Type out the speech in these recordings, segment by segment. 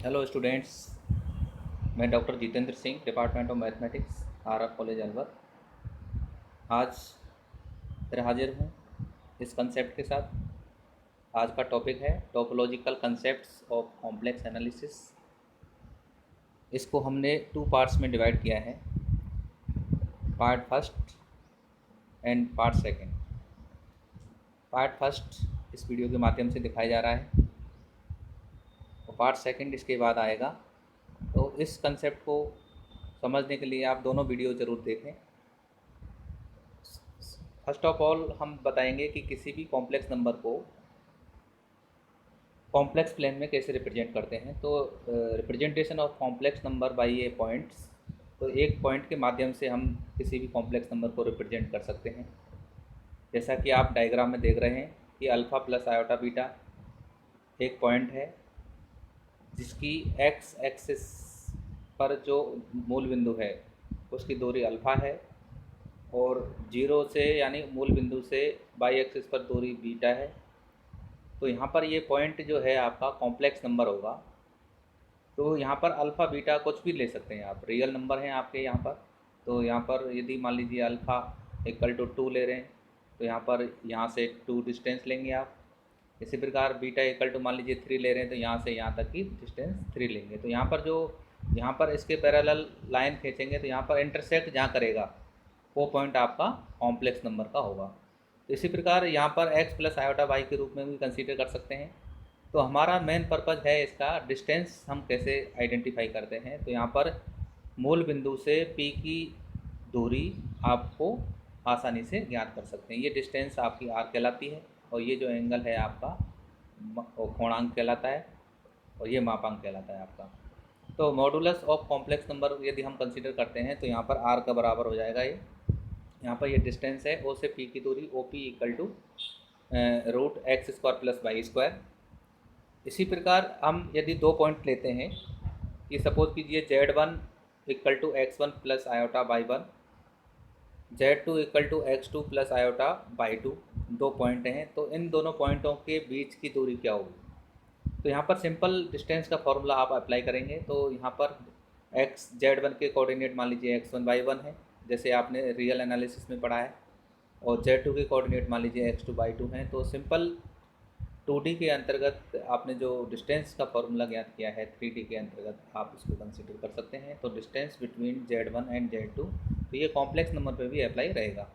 Hello students, मैं doctor Jitendra Singh, department of mathematics, R R college Alwar. आज फिर हाजिर हूँ इस कंसेप्ट के साथ। आज का टॉपिक है topological concepts of complex analysis. इसको हमने टू पार्ट्स में डिवाइड किया है, part first and part second. Part first इस वीडियो के माध्यम से दिखाया जा रहा है और पार्ट सेकंड इसके बाद आएगा। तो इस कंसेप्ट को समझने के लिए आप दोनों वीडियो ज़रूर देखें। फर्स्ट ऑफ ऑल हम बताएंगे कि किसी भी कॉम्प्लेक्स नंबर को कॉम्प्लेक्स प्लेन में कैसे रिप्रेजेंट करते हैं। तो representation of complex number by A points. तो एक पॉइंट के माध्यम से हम किसी भी कॉम्प्लेक्स नंबर को रिप्रेजेंट कर सकते हैं। जैसा कि आप डायग्राम में देख रहे हैं कि अल्फ़ा प्लस आयोटा बीटा एक पॉइंट है जिसकी एक्स एक्सिस पर जो मूल बिंदु है उसकी दूरी अल्फ़ा है और जीरो से यानी मूल बिंदु से बाई एक्सिस पर दूरी बीटा है। तो यहाँ पर ये पॉइंट जो है आपका कॉम्प्लेक्स नंबर होगा। तो यहाँ पर अल्फ़ा बीटा कुछ भी ले सकते हैं आप, रियल नंबर हैं आपके यहाँ पर। तो यहाँ पर यदि मान लीजिए अल्फ़ा इक्वल टू 2 ले रहे हैं तो यहाँ पर यहाँ से 2 डिस्टेंस लेंगे आप। इसी प्रकार बीटा इक्वल टू मान लीजिए 3 ले रहे हैं तो यहाँ से यहाँ तक की डिस्टेंस 3 लेंगे। तो यहाँ पर जो यहाँ पर इसके पैरेलल लाइन खींचेंगे तो यहाँ पर इंटरसेक्ट जहाँ करेगा वो पॉइंट आपका कॉम्प्लेक्स नंबर का होगा। तो इसी प्रकार यहाँ पर x प्लस आयोटा वाई के रूप में भी कंसीडर कर सकते हैं। तो हमारा मेन पर्पज़ है इसका डिस्टेंस हम कैसे आइडेंटिफाई करते हैं। तो यहाँ पर मूल बिंदु से p की दूरी आपको आसानी से ज्ञात कर सकते हैं। ये डिस्टेंस आपकी r कहलाती है और ये जो एंगल है आपका कोणांक कहलाता है और ये मापांक कहलाता है आपका। तो मॉडुलस ऑफ कॉम्प्लेक्स नंबर यदि हम कंसीडर करते हैं तो यहाँ पर r का बराबर हो जाएगा ये। यहाँ पर ये डिस्टेंस है ओ से p की दूरी O P equal to root X square plus Y square. इसी प्रकार हम यदि दो पॉइंट लेते हैं कि सपोज कीजिए z1 equal to x1 plus iota by one, z2 equal to x2 plus iota by two, दो पॉइंट हैं। तो इन दोनों पॉइंटों के बीच की दूरी क्या होगी। तो यहाँ पर सिंपल डिस्टेंस का फॉर्मूला आप अप्लाई करेंगे। तो यहाँ पर एक्स z1 के कोऑर्डिनेट मान लीजिए x1 बाई वन है जैसे आपने रियल एनालिसिस में पढ़ा है, और z2 के कोऑर्डिनेट मान लीजिए x2 बाई टू हैं। तो सिंपल 2D के अंतर्गत आपने जो डिस्टेंस का फॉर्मूला ज्ञात किया है 3D के अंतर्गत आप इसको कंसिडर कर सकते हैं। तो distance between z1 and z2, तो ये कॉम्प्लेक्स नंबर पे भी अप्लाई रहेगा।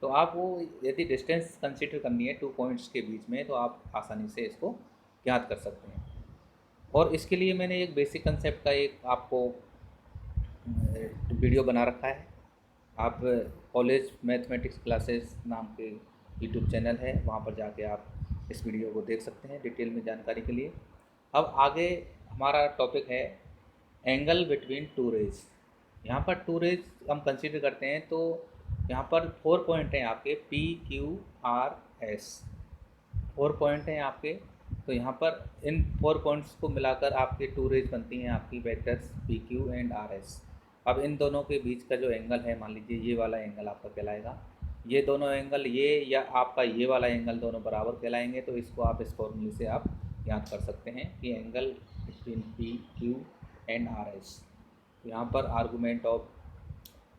तो आप वो यदि डिस्टेंस कंसिडर करनी है टू पॉइंट्स के बीच में तो आप आसानी से इसको ज्ञात कर सकते हैं। और इसके लिए मैंने एक बेसिक कंसेप्ट का एक आपको वीडियो बना रखा है। आप कॉलेज मैथमेटिक्स क्लासेस नाम के यूट्यूब चैनल है, वहाँ पर जाके आप इस वीडियो को देख सकते हैं डिटेल में जानकारी के लिए। अब आगे हमारा टॉपिक है एंगल बिटवीन टू रेज। यहाँ पर टू रेज हम कंसीडर करते हैं तो यहाँ पर 4 पॉइंट हैं आपके P Q R S, 4 point हैं आपके। तो यहाँ पर इन 4 पॉइंट्स को मिलाकर आपके टू रेज बनती हैं आपकी vectors P Q and R S। अब इन दोनों के बीच का जो एंगल है मान लीजिए ये वाला एंगल आपका कहलाएगा। ये दोनों एंगल ये या आपका ये वाला एंगल दोनों बराबर कहलाएंगे। तो इसको आप इस फॉर्मूले से आप याद कर सकते हैं कि angle between P Q and R S। यहाँ पर argument of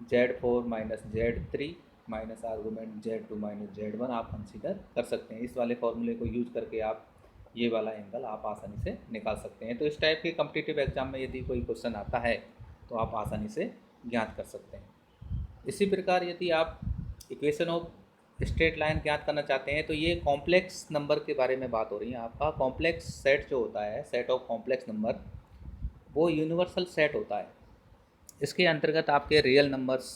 Z4 minus Z3 minus argument Z2 minus Z1 आप कंसीडर कर सकते हैं। इस वाले फॉर्मूले को यूज करके आप ये वाला एंगल आप आसानी से निकाल सकते हैं। तो इस टाइप के कॉम्पिटिटिव एग्जाम में यदि कोई क्वेश्चन आता है तो आप आसानी से ज्ञात कर सकते हैं। इसी प्रकार यदि आप इक्वेशन ऑफ स्ट्रेट लाइन ज्ञात करना चाहते हैं तो ये कॉम्प्लेक्स नंबर के बारे में बात हो रही है। आपका कॉम्प्लेक्स सेट जो होता है, सेट ऑफ कॉम्प्लेक्स नंबर, वो यूनिवर्सल सेट होता है। इसके अंतर्गत आपके रियल नंबर्स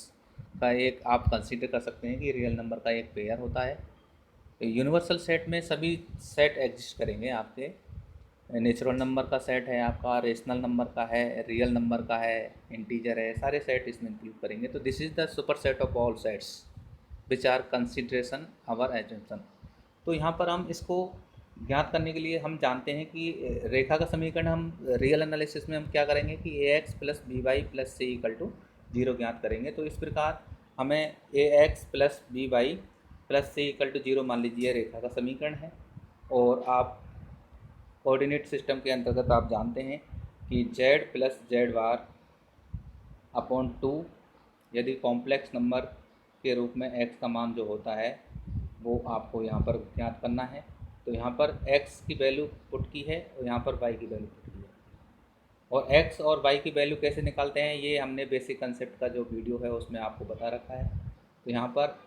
का एक आप कंसीडर कर सकते हैं कि रियल नंबर का एक पेयर होता है। तो यूनिवर्सल सेट में सभी सेट एग्जिस्ट करेंगे आपके। नेचुरल नंबर का सेट है आपका, रेशनल नंबर का है, रियल नंबर का है, इंटीजर है, सारे सेट इसमें इंक्लूड करेंगे। तो this is the super set of all sets which are consideration our assumption. तो यहाँ पर हम इसको ज्ञात करने के लिए हम जानते हैं कि रेखा का समीकरण हम रियल एनालिसिस में हम क्या करेंगे कि ax plus B Y plus C equal to 0 ज्ञात करेंगे। तो इस प्रकार हमें ax plus B Y plus C equal to 0 मान लीजिए रेखा का समीकरण है। और आप कोऑर्डिनेट सिस्टम के अंतर्गत आप जानते हैं कि Z plus Z bar upon 2 यदि कॉम्प्लेक्स नंबर के रूप में x का मान जो होता है वो आपको यहाँ पर ज्ञात करना है। तो यहाँ पर x की वैल्यू पुट की है और यहाँ पर y की वैल्यू पुट की है। और x और y की वैल्यू कैसे निकालते हैं ये हमने बेसिक कंसेप्ट का जो वीडियो है उसमें आपको बता रखा है। तो यहाँ पर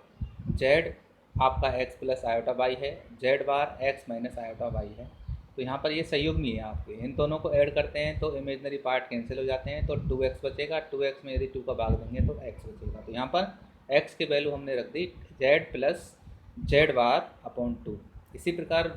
z आपका x प्लस आयोटा वाई है, z बार x माइनस आयोटा वाई है। तो यहाँ पर ये संयुग्मी है आपके, इन दोनों को ऐड करते हैं तो इमेजनरी पार्ट कैंसिल हो जाते हैं, तो 2x बचेगा, 2x में यदि 2 का भाग देंगे तो x बचेगा। तो यहाँ पर x की वैल्यू हमने रख दी z plus Z bar upon 2। इसी प्रकार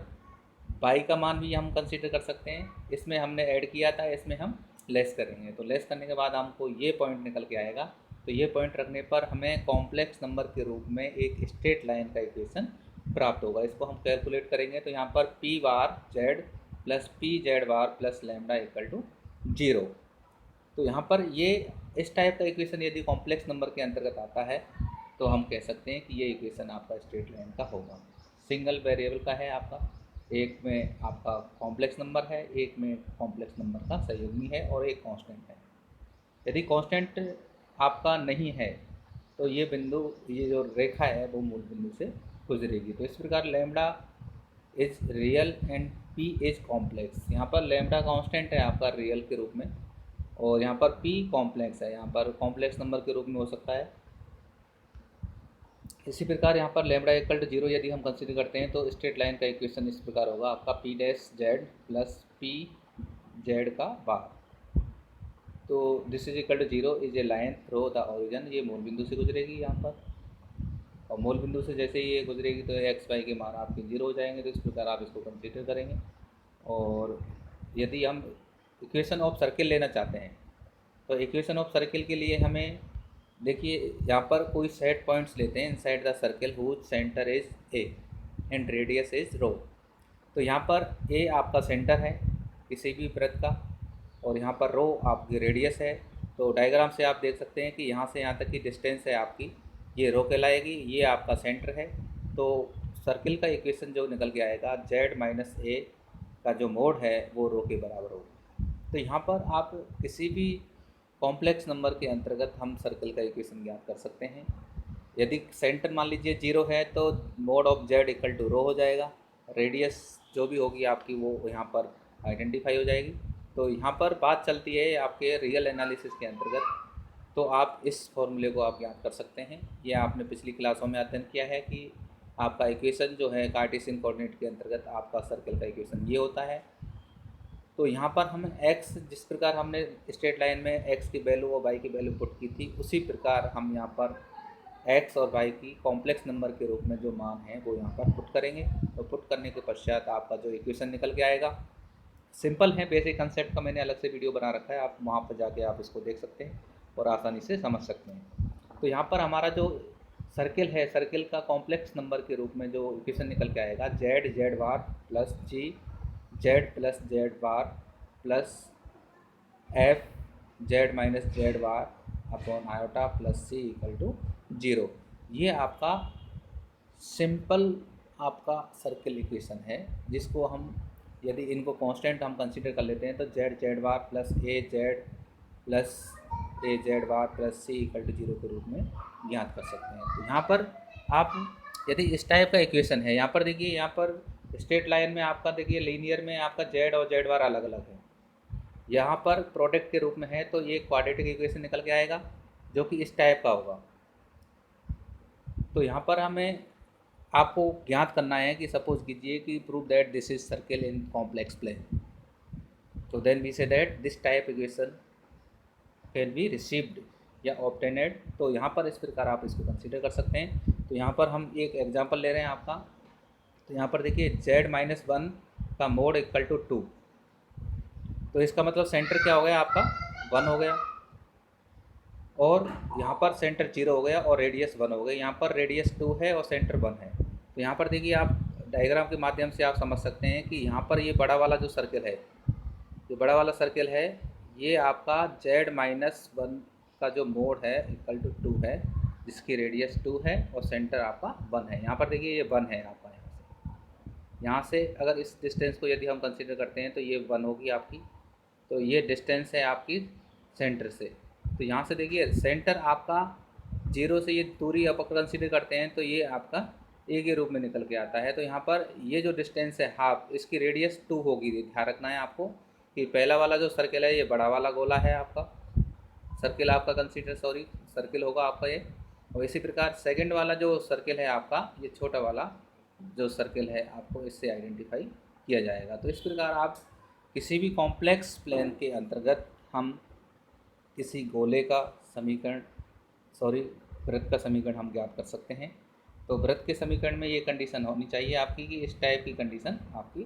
y का मान भी हम कंसीडर कर सकते हैं, इसमें हमने ऐड किया था, इसमें हम लेस करेंगे। तो लेस करने के बाद हमको ये पॉइंट निकल के आएगा। तो ये पॉइंट रखने पर हमें कॉम्प्लेक्स नंबर के रूप में एक स्ट्रेट लाइन का इक्वेशन प्राप्त होगा। इसको हम कैलकुलेट करेंगे तो यहाँ पर P bar Z plus P Z bar plus lambda equal to 0। तो यहाँ पर ये इस टाइप का इक्वेशन यदि कॉम्प्लेक्स नंबर के अंतर्गत आता है तो हम कह सकते हैं कि ये इक्वेशन आपका स्ट्रेट लाइन का होगा। सिंगल वेरिएबल का है आपका, एक में आपका कॉम्प्लेक्स नंबर है, एक में कॉम्प्लेक्स नंबर का संयुग्मी है और एक कांस्टेंट है। यदि कांस्टेंट आपका नहीं है तो ये बिंदु, ये जो रेखा है वो मूल बिंदु से गुजरेगी। तो इस प्रकार lambda is real and P is complex. यहाँ पर लैम्डा कांस्टेंट है आपका रियल के रूप में और यहाँ पर पी कॉम्प्लेक्स है, यहाँ पर कॉम्प्लेक्स नंबर के रूप में हो सकता है। इसी प्रकार यहाँ पर लैम्डा इक्वल टू 0 यदि हम कंसीडर करते हैं तो स्ट्रेट लाइन का इक्वेशन इस प्रकार होगा आपका P dash Z plus P Z का बार। तो this is equal to 0 is a line through the origin. ये मूल बिंदु से गुजरेगी यहाँ पर, और मूल बिंदु से जैसे ही ये गुजरेगी तो एक्स वाई के मान आपके 0 हो जाएंगे। तो इस प्रकार आप इसको कंसीडर करेंगे। और यदि हम इक्वेशन ऑफ सर्किल लेना चाहते हैं तो इक्वेशन ऑफ सर्किल के लिए हमें देखिए यहाँ पर कोई सेट पॉइंट्स लेते हैं inside the circle whose centre is A and radius is rho. तो यहाँ पर ए आपका सेंटर है किसी भी वृत्त का और यहाँ पर रो आपकी रेडियस है। तो डायग्राम से आप देख सकते हैं कि यहाँ से यहाँ तक की डिस्टेंस है आपकी, ये रो कहलाएगी, ये आपका सेंटर है। तो सर्किल का इक्वेशन जो निकल के आएगा जेड माइनस ए का जो मोड है वो रो के बराबर होगा। तो यहाँ पर आप किसी भी कॉम्प्लेक्स नंबर के अंतर्गत हम सर्कल का इक्वेशन ज्ञात कर सकते हैं। यदि सेंटर मान लीजिए 0 है तो mod of z equal to rho हो जाएगा, रेडियस जो भी होगी आपकी वो यहाँ पर आइडेंटिफाई हो जाएगी। तो यहाँ पर बात चलती है आपके रियल एनालिसिस के अंतर्गत, तो आप इस फॉर्मूले को आप ज्ञात कर सकते हैं। ये आपने पिछली क्लासों में अध्ययन किया है कि आपका इक्वेशन जो है कार्टेशियन कोऑर्डिनेट के अंतर्गत आपका सर्कल का इक्वेशन ये होता है। तो यहाँ पर हम x, जिस प्रकार हमने स्ट्रेट लाइन में x की वैल्यू और y की वैल्यू पुट की थी उसी प्रकार हम यहाँ पर x और y की कॉम्प्लेक्स नंबर के रूप में जो मान है वो यहाँ पर पुट करेंगे। और पुट करने के पश्चात आपका जो इक्वेशन निकल के आएगा, सिंपल है, बेसिक कंसेप्ट का मैंने अलग से वीडियो बना रखा है, आप वहाँ पर जाके आप इसको देख सकते हैं और आसानी से समझ सकते हैं। तो यहाँ पर हमारा जो सर्किल है, सर्किल का कॉम्प्लेक्स नंबर के रूप में जो इक्वेशन निकल के आएगा Z Z bar plus G Z plus Z bar plus F Z minus Z bar upon iota plus C equal to 0। ये आपका सिंपल आपका सर्किल इक्वेशन है, जिसको हम यदि इनको कांस्टेंट हम कंसीडर कर लेते हैं तो Z Z bar plus A Z bar plus C equal to 0 के रूप में ज्ञात कर सकते हैं। तो यहाँ पर आप यदि इस टाइप का इक्वेशन है, यहाँ पर देखिए, यहाँ पर स्ट्रेट लाइन में आपका देखिए लीनियर में आपका जेड और जेड बार अलग अलग है, यहाँ पर प्रोडक्ट के रूप में है, तो ये क्वाड्रेटिक इक्वेशन निकल के आएगा जो कि इस टाइप का होगा। तो यहाँ पर हमें आपको ज्ञात करना है कि सपोज कीजिए कि prove that this is circle in complex plane, तो then we say that this type equation can be received या ऑब्टेनेड। तो यहाँ पर इस प्रकार आप इसको कंसीडर कर सकते हैं। तो यहाँ पर हम एक एग्जांपल ले रहे हैं आपका। तो यहाँ पर देखिए z माइनस 1 का मोड इक्वल टू 2, तो इसका मतलब सेंटर क्या हो गया आपका 1 हो गया, और यहाँ पर सेंटर 0 हो गया और रेडियस 1 हो गया। यहाँ पर रेडियस 2 है और सेंटर 1 है। तो यहाँ पर देखिए आप डायग्राम के माध्यम से आप समझ सकते हैं कि यहाँ पर ये बड़ा वाला जो सर्किल है, जो बड़ा वाला सर्किल है, ये आपका z माइनस 1 का जो मोड है इक्वल टू 2 है, जिसकी रेडियस 2 है और सेंटर आपका 1 है। यहाँ पर देखिए ये 1 है आपका, यहाँ से अगर इस डिस्टेंस को यदि हम कंसीडर करते हैं तो ये 1 होगी आपकी, तो ये डिस्टेंस है आपकी सेंटर से। तो यहाँ से देखिए सेंटर आपका 0 से ये दूरी आप कंसिडर करते हैं तो ये आपका ए के रूप में निकल के आता है। तो यहाँ पर ये जो डिस्टेंस है हाफ, इसकी रेडियस 2 होगी। ध्यान रखना है आपको कि पहला वाला जो सर्किल है ये बड़ा वाला गोला है आपका, सर्किल आपका कंसीडर सर्किल होगा आपका ये। और इसी प्रकार सेकंड वाला जो सर्किल है आपका, ये छोटा वाला जो सर्किल है आपको इससे आइडेंटिफाई किया जाएगा। तो इस प्रकार आप किसी भी कॉम्प्लेक्स प्लेन के अंतर्गत हम किसी गोले का समीकरण वृत्त का समीकरण हम ज्ञात कर सकते हैं। तो वृत्त के समीकरण में ये कंडीशन होनी चाहिए आपकी कि इस टाइप की कंडीशन आपकी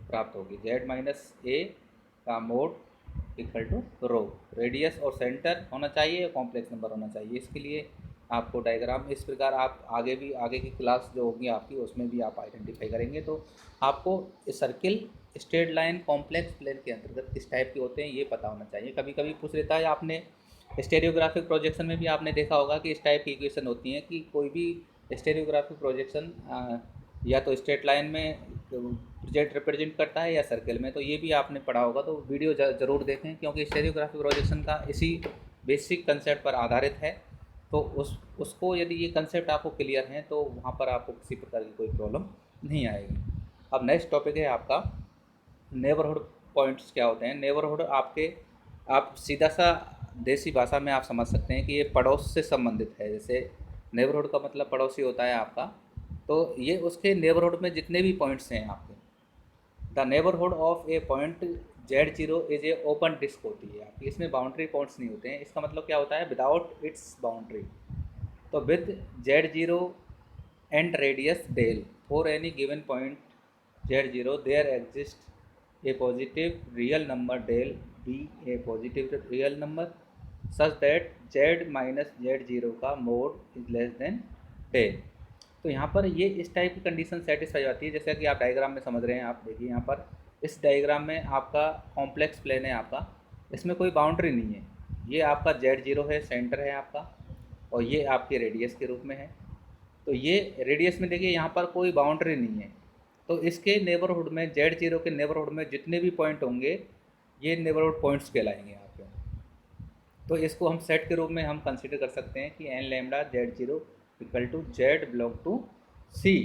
प्राप्त होगी, z माइनस ए का mod equal to rho, radius और सेंटर होना चाहिए, कॉम्प्लेक्स नंबर होना चाहिए। इसके लिए आपको डायग्राम इस प्रकार आप आगे की क्लास जो होगी आपकी उसमें भी आप आइडेंटिफाई करेंगे। तो आपको circle straight line complex plane के अंतर्गत किस टाइप के होते हैं ये पता होना चाहिए। कभी कभी पूछ लेता है, आपने स्टेरियोग्राफिक प्रोजेक्शन में भी आपने देखा होगा कि इस टाइप की इक्वेशन होती हैं कि कोई भी स्टेरियोग्राफिक प्रोजेक्शन या तो स्ट्रेट लाइन में प्रोजेक्ट रिप्रेजेंट करता है या सर्किल में। तो ये भी आपने पढ़ा होगा, तो वीडियो ज़रूर देखें क्योंकि स्टेरियोग्राफिक प्रोजेक्शन का इसी बेसिक कंसेप्ट पर आधारित है। तो उसको यदि ये कंसेप्ट आपको क्लियर हैं तो वहाँ पर आपको किसी प्रकार की कोई प्रॉब्लम नहीं आएगी। अब नेक्स्ट टॉपिक है आपका नेबरहुड पॉइंट्स क्या होते हैं। नेबरहुड आपके आप सीधा सा देसी भाषा में आप समझ सकते हैं कि ये पड़ोस से संबंधित है। जैसे नेबरहुड का मतलब पड़ोसी होता है आपका, तो ये उसके नेबरहुड में जितने भी पॉइंट्स हैं आपके, the neighbourhood of a point Z0 is a open disc होती है आपकी, इसमें बाउंड्री पॉइंट्स नहीं होते हैं। इसका मतलब क्या होता है, विदाउट इट्स बाउंड्री। तो with Z0 and radius del for any given point Z0 there exist a positive real number del be a positive real number such that Z minus Z0 का mod is less than del. तो यहाँ पर ये इस type की condition satisfy होती है, जैसे कि आप डायग्राम में समझ रहे हैं। आप देखिए यहाँ पर इस डायग्राम में आपका कॉम्प्लेक्स प्लेन है आपका, इसमें कोई बाउंड्री नहीं है। ये आपका Z0 है, सेंटर है आपका, और ये आपके रेडियस के रूप में है। तो ये रेडियस में देखिए यहाँ पर कोई बाउंड्री नहीं है। तो इसके नेबरहुड में, Z0 के नेबरहुड में जितने भी पॉइंट होंगे ये नेबरहुड पॉइंट्स कहलाएंगे आपके। तो इसको हम सेट के रूप में हम कंसिडर कर सकते हैं कि n lambda Z0 equal to Z belong to C।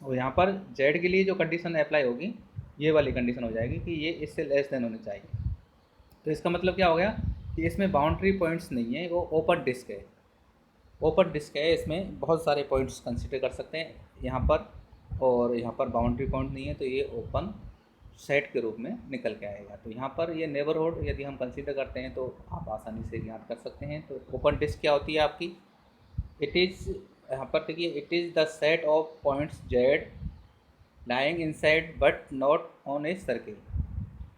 और यहाँ पर Z के लिए जो कंडीशन अप्लाई होगी ये वाली कंडीशन हो जाएगी कि ये इससे लेस देन होनी चाहिए। तो इसका मतलब क्या हो गया कि इसमें बाउंड्री पॉइंट्स नहीं है, वो ओपन डिस्क है। ओपन डिस्क है, इसमें बहुत सारे पॉइंट्स कंसिडर कर सकते हैं यहाँ पर, और यहाँ पर बाउंड्री पॉइंट नहीं है तो ये ओपन सेट के रूप में निकल के आएगा। तो यहाँ पर ये नेबरहुड यदि हम कंसिडर करते हैं तो आप आसानी से ज्ञात कर सकते हैं। तो ओपन डिस्क क्या होती है आपकी, इट इज़, यहाँ पर देखिए, it is the set of points Z lying inside but not on a circle.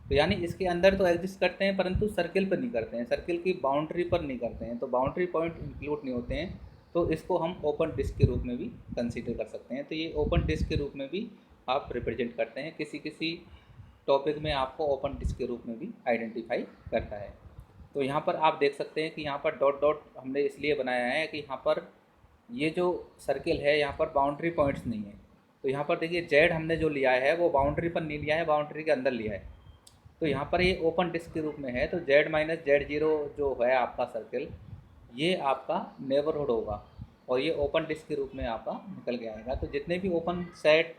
तो यानी इसके अंदर तो एग्जिस्ट करते हैं परंतु सर्किल पर नहीं करते हैं, सर्किल की बाउंड्री पर नहीं करते हैं, तो बाउंड्री पॉइंट इंक्लूड नहीं होते हैं। तो इसको हम ओपन डिस्क के रूप में भी कंसीडर कर सकते हैं। तो ये ओपन डिस्क के रूप में भी आप रिप्रेजेंट करते हैं, किसी किसी टॉपिक में आपको ओपन डिस्क के रूप में भी आइडेंटिफाई करता है। तो यहाँ पर आप देख सकते हैं कि यहाँ पर डॉट डॉट हमने इसलिए बनाया है कि यहाँ पर ये जो सर्किल है यहाँ पर बाउंड्री पॉइंट्स नहीं है। तो यहाँ पर देखिए Z हमने जो लिया है वो बाउंड्री पर नहीं लिया है, बाउंड्री के अंदर लिया है। तो यहाँ पर ये ओपन डिस्क के रूप में है। तो Z माइनस Z0 जो है आपका सर्किल, ये आपका नेबरहुड होगा और ये ओपन डिस्क के रूप में आपका निकल के आएगा। तो जितने भी ओपन सेट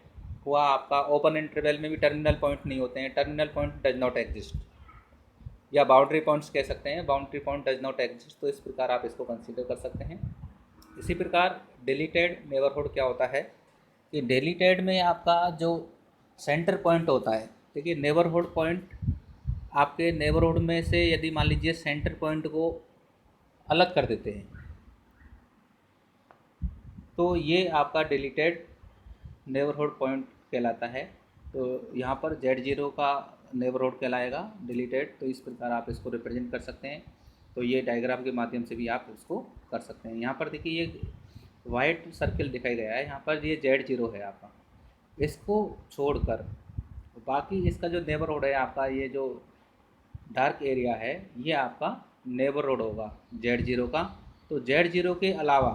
हुआ आपका, ओपन इंटरवल में भी टर्मिनल पॉइंट नहीं होते हैं, terminal point does not exist, या बाउंड्री पॉइंट्स कह सकते हैं, boundary point does not exist. तो इस प्रकार आप इसको कंसीडर कर सकते हैं। इसी प्रकार डिलीटेड नेबरहुड क्या होता है कि डिलीटेड में आपका जो सेंटर पॉइंट होता है, देखिए नेबरहुड पॉइंट आपके नेबरहुड में से यदि मान लीजिए सेंटर पॉइंट को अलग कर देते हैं तो ये आपका डिलीटेड नेबरहुड पॉइंट कहलाता है। तो यहाँ पर Z0 का नेबरहुड कहलाएगा डिलीटेड। तो इस प्रकार आप इसको रिप्रेजेंट कर सकते हैं। तो ये डायग्राम के माध्यम से भी आप इसको कर सकते हैं। यहाँ पर देखिए ये वाइट सर्किल दिखाई गया है, यहाँ पर ये Z0 है आपका, इसको छोड़कर बाकी इसका जो नेबरहुड है आपका, ये जो डार्क एरिया है ये आपका नेबरहुड होगा Z0 का। तो Z0 के अलावा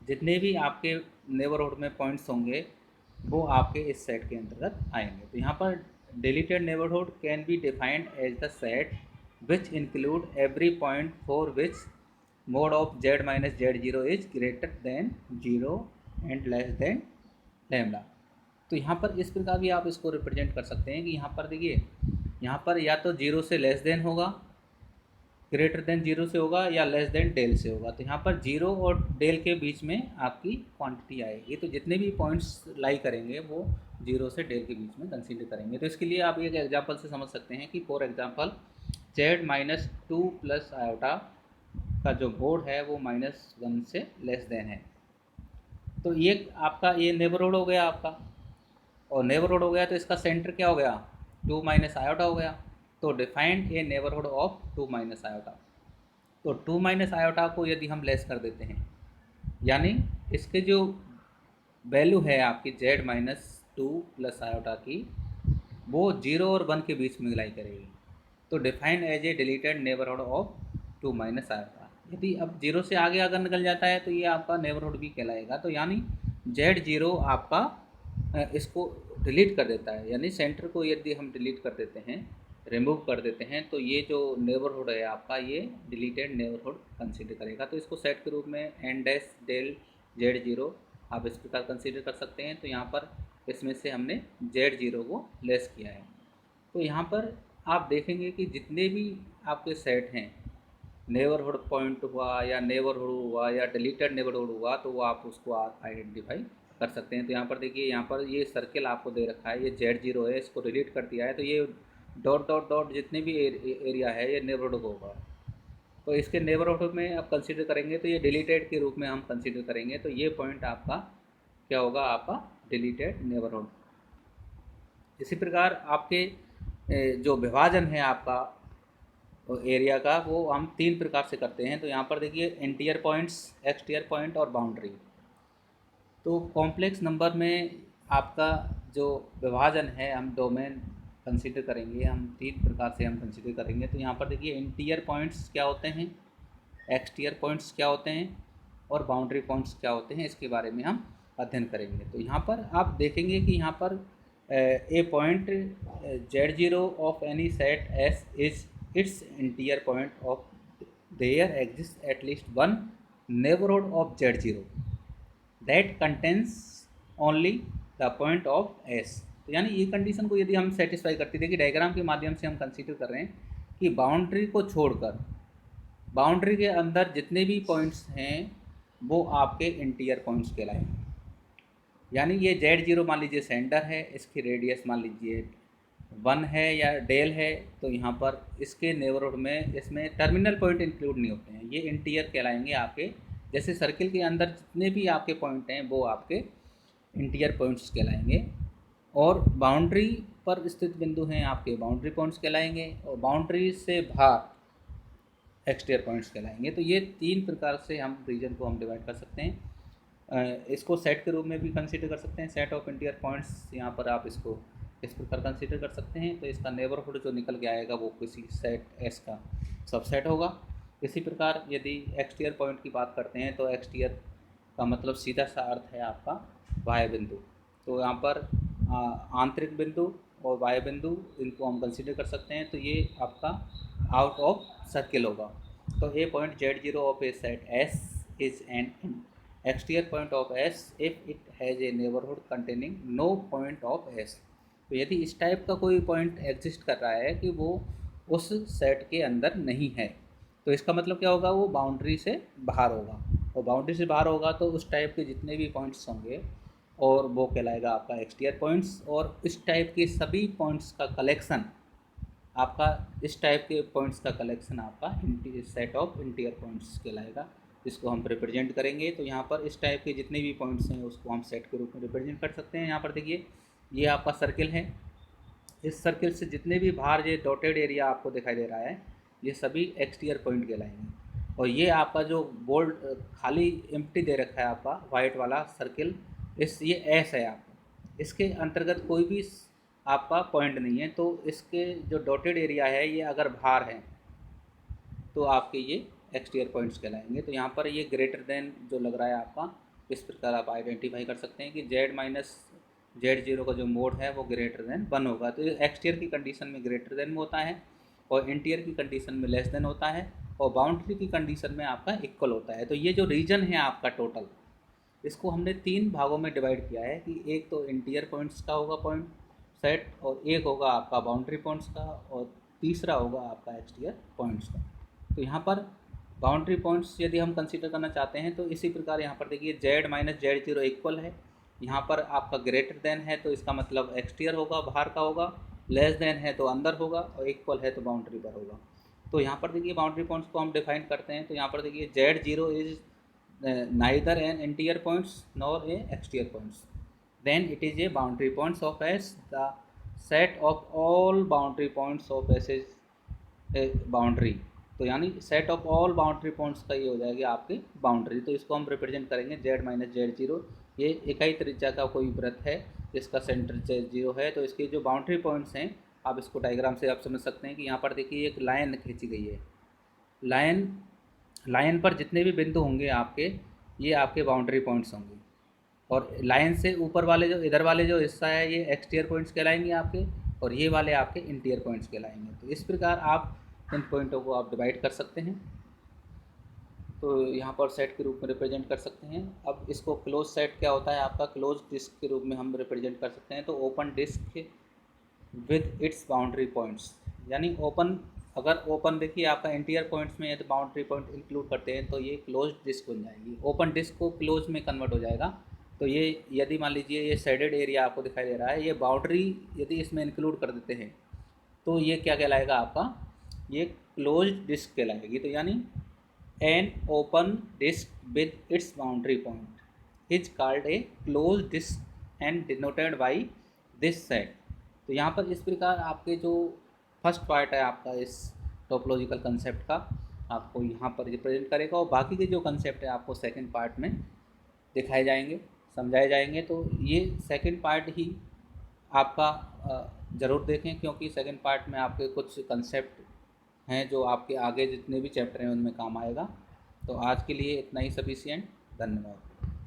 जितने भी आपके नेबरहुड में पॉइंट्स होंगे वो आपके इस सेट के अंतर्गत आएंगे। तो यहाँ पर deleted neighborhood can be defined as the set which include every point for which mod of z minus z0 is greater than 0 and less than lambda. तो यहाँ पर इस प्रकार भी आप इसको रिप्रेजेंट कर सकते हैं कि यहाँ पर देखिए, यहाँ पर या तो 0 से लेस देन होगा, ग्रेटर देन 0 से होगा, या लेस देन डेल से होगा। तो यहाँ पर 0 और डेल के बीच में आपकी क्वांटिटी आएगी। तो जितने भी पॉइंट्स लाई करेंगे वो 0 से डेल के बीच में कंसीडर करेंगे। तो इसके लिए आप एक एग्जांपल से समझ सकते हैं कि for example z-2 plus iota का जो बोर्ड है वो -1 से लेस देन है। तो ये आपका ये नेबरहुड हो गया आपका, और नेबरहुड हो गया तो इसका सेंटर क्या हो गया, 2 माइनस आयोटा हो गया। तो defined A neighbourhood of 2 minus iota. तो 2 माइनस आयोटा को यदि हम लेस कर देते हैं, यानी इसके जो वैल्यू है आपकी z-2 प्लस आयोटा की, वो 0 और 1 के बीच में लाई करेगी। तो define as a deleted neighbourhood of 2 minus iota. यदि अब 0 से आगे अगर निकल जाता है तो ये आपका नेबरहुड भी कहलाएगा। तो यानी z0 आपका इसको डिलीट कर देता है, यानी सेंटर को यदि हम डिलीट कर देते हैं, रिमूव कर देते हैं, तो ये जो नेबरहुड है आपका ये डिलीटेड नेबरहुड कंसीडर करेगा। तो इसको सेट के रूप में n डैश डेल z0 आप इस प्रकार कंसीडर कर सकते हैं। तो यहाँ पर इसमें से हमने z0 को लेस किया है। तो यहाँ पर आप देखेंगे कि जितने भी आपके सेट हैं, नेबरहुड पॉइंट हुआ या नेबरहुड हुआ या डिलीटेड नेबरहुड हुआ, तो वो आप उसको आइडेंटिफाई कर सकते हैं। तो यहाँ पर देखिए, यहाँ पर ये सर्किल आपको दे रखा है, ये z0 है, इसको डिलीट कर दिया है, तो ये डॉट डॉट डॉट जितने भी एरिया है ये नेबरहुड होगा। तो इसके नेबरहुड में आप कंसीडर करेंगे तो ये डिलीटेड के रूप में हम कंसीडर करेंगे। तो ये पॉइंट आपका क्या होगा, आपका डिलीटेड नेबरहुड। इसी प्रकार आपके जो विभाजन है आपका एरिया का, वो हम 3 प्रकार से करते हैं। तो यहाँ पर देखिए, इंटीरियर पॉइंट्स, एक्सटीरियर पॉइंट और बाउंड्री। तो कॉम्प्लेक्स नंबर में आपका जो विभाजन है, हम डोमेन कंसीडर करेंगे, हम 3 प्रकार से हम कंसीडर करेंगे। तो यहाँ पर देखिए, इंटीरियर पॉइंट्स क्या होते हैं, एक्सटीरियर पॉइंट्स क्या होते हैं और बाउंड्री पॉइंट्स क्या होते हैं, इसके बारे में हम अध्ययन करेंगे। तो यहाँ पर आप देखेंगे कि यहाँ पर a point z0 of any set S is its interior point of there exist at least one neighbourhood of z0 that contains only the point of S। तो यानी ये कंडीशन को यदि हम सेटिस्फाई करते, देखिए डायग्राम के माध्यम से हम कंसीडर कर रहे हैं कि बाउंड्री को छोड़कर बाउंड्री के अंदर जितने भी पॉइंट्स हैं वो आपके इंटीरियर पॉइंट्स कहलाएंगे। यानी ये z0 मान लीजिए सेंटर है, इसकी रेडियस मान लीजिए 1 है या डेल है, तो यहाँ पर इसके नेबरहुड में इसमें टर्मिनल पॉइंट इंक्लूड नहीं होते हैं, ये इंटीरियर कहलाएंगे आपके। जैसे सर्किल के अंदर जितने भी आपके पॉइंट हैं वो आपके इंटीरियर पॉइंट्स कहलाएंगे, और बाउंड्री पर स्थित बिंदु हैं आपके बाउंड्री पॉइंट्स कहलाएंगे, और बाउंड्री से बाहर एक्सटीरियर पॉइंट्स कहलाएंगे। तो ये 3 प्रकार से हम रीजन को हम डिवाइड कर सकते हैं। इसको सेट के रूप में भी कंसीडर कर सकते हैं, सेट ऑफ इंटीरियर पॉइंट्स। यहाँ पर आप इसको इस प्रकार कंसीडर कर सकते हैं। तो इसका नेबरहुड जो निकल के आएगा वो किसी सेट S का सबसेट होगा। इसी प्रकार यदि एक्सटीरियर पॉइंट की बात करते हैं तो एक्सटीरियर का मतलब सीधा सा अर्थ है आपका बाह्य बिंदु। तो यहाँ पर आंतरिक बिंदु और बाह्य बिंदु, इनको हम कंसीडर कर सकते हैं। तो ये आपका आउट ऑफ सर्किल होगा। तो a point z0 of a set S is an exterior point of S if it has a neighbourhood containing no point of S। तो यदि इस टाइप का कोई पॉइंट एग्जिस्ट कर रहा है कि वो उस सेट के अंदर नहीं है, तो इसका मतलब क्या होगा, वो बाउंड्री से बाहर होगा। और बाउंड्री से बाहर होगा तो उस टाइप के जितने भी पॉइंट्स होंगे और वो कहलाएगा आपका एक्सटीरियर पॉइंट्स। और इस टाइप के सभी पॉइंट्स का कलेक्शन आपका, इस टाइप के पॉइंट्स का कलेक्शन आपका सेट ऑफ इंटीरियर पॉइंट्स कहलाएगा, जिसको हम रिप्रेजेंट करेंगे। तो यहाँ पर इस टाइप के जितने भी पॉइंट्स हैं उसको हम सेट के रूप में रिप्रेजेंट कर सकते हैं। यहाँ पर देखिए, ये आपका सर्किल है, इस सर्किल से जितने भी बाहर ये डॉटेड एरिया आपको दिखाई दे रहा है, ये सभी एक्सटीरियर पॉइंट कहलाएंगे। और ये आपका जो बोल्ड खाली एम्प्टी दे रखा है आपका वाइट वाला सर्किल, ये S है आपका, इसके अंतर्गत कोई भी आपका पॉइंट नहीं है। तो इसके जो डॉटेड एरिया है ये अगर बाहर है तो आपके ये एक्सटीरियर पॉइंट्स कहलाएंगे। तो यहाँ पर ये ग्रेटर देन जो लग रहा है आपका, इस प्रकार आप आइडेंटिफाई कर सकते हैं कि z Z0 का जो मोड है वो ग्रेटर देन 1 होगा। तो ये एक्सटीरियर की कंडीशन में ग्रेटर देन में होता है और इंटीरियर की कंडीशन में लेस देन होता है और बाउंड्री की कंडीशन में आपका इक्वल होता है। तो ये जो रीजन है आपका टोटल, इसको हमने 3 भागों में डिवाइड किया है कि एक तो इंटीरियर पॉइंट्स का होगा पॉइंट सेट, और एक होगा आपका बाउंड्री पॉइंट्स का, और तीसरा होगा आपका एक्सटीरियर पॉइंट्स का। तो यहाँ पर बाउंड्री पॉइंट्स यदि हम कंसीडर करना चाहते हैं तो इसी प्रकार यहाँ पर देखिए Z माइनस Z0 इक्वल है, यहाँ पर आपका ग्रेटर देन है तो इसका मतलब एक्सटीरियर होगा, बाहर का होगा, लेस देन है तो अंदर होगा, और इक्वल है तो बाउंड्री पर होगा। तो यहाँ पर देखिए बाउंड्री पॉइंट्स को हम डिफाइन करते हैं। तो यहाँ पर देखिए Z0 is neither an interior points nor a exterior points, then it is a boundary points of S, the set of all boundary points of S is a boundary। तो यानी set of all boundary points का ये हो जाएगी आपकी boundary. तो इसको हम रिप्रेजेंट करेंगे Z माइनस Z0। ये इकाई त्रिज्या का कोई वृत्त है जिसका सेंटर Z0 है। तो इसके जो बाउंड्री पॉइंट्स हैं, आप इसको डायग्राम से आप समझ सकते हैं कि यहाँ पर देखिए एक लाइन खींची गई है। लाइन पर जितने भी बिंदु होंगे आपके, ये आपके बाउंड्री पॉइंट्स होंगे, और लाइन से ऊपर वाले जो इधर वाले जो हिस्सा है ये एक्सटीरियर पॉइंट्स कहलाएंगे आपके, और ये वाले आपके इंटीरियर पॉइंट्स कहलाएंगे। तो इस प्रकार आप इन पॉइंटों को आप डिवाइड कर सकते हैं। तो यहाँ पर सेट के रूप में रिप्रेजेंट कर सकते हैं। अब इसको क्लोज सेट क्या होता है आपका, क्लोज डिस्क के रूप में हम रिप्रेजेंट कर सकते हैं। तो open disc with its boundary points, यानी ओपन, अगर ओपन देखिए आपका इंटीरियर पॉइंट्स में है तो बाउंड्री पॉइंट इंक्लूड करते हैं तो ये क्लोज डिस्क बन जाएगी। ओपन डिस्क को क्लोज में कन्वर्ट हो जाएगा। तो ये यदि मान लीजिए ये शेडेड एरिया आपको दिखाई दे रहा है, ये बाउंड्री यदि इसमें इंक्लूड कर देते हैं तो ये क्या कहलाएगा आपका, ये क्लोज डिस्क कहलाएगी। तो यानी an open disc with its boundary point is called a close disc and denoted by this set. तो यहाँ पर इस प्रकार आपके जो फर्स्ट पार्ट है आपका इस टोपोलॉजिकल कंसेप्ट का, आपको यहाँ पर रिप्रेजेंट करेगा, और बाकी के जो कंसेप्ट है आपको सेकंड पार्ट में दिखाए जाएंगे, समझाए जाएंगे। तो ये सेकंड पार्ट ही आपका ज़रूर देखें, क्योंकि सेकंड पार्ट में आपके कुछ कंसेप्ट हैं जो आपके आगे जितने भी चैप्टर हैं उनमें काम आएगा। तो आज के लिए इतना ही सफिशिएंट। धन्यवाद।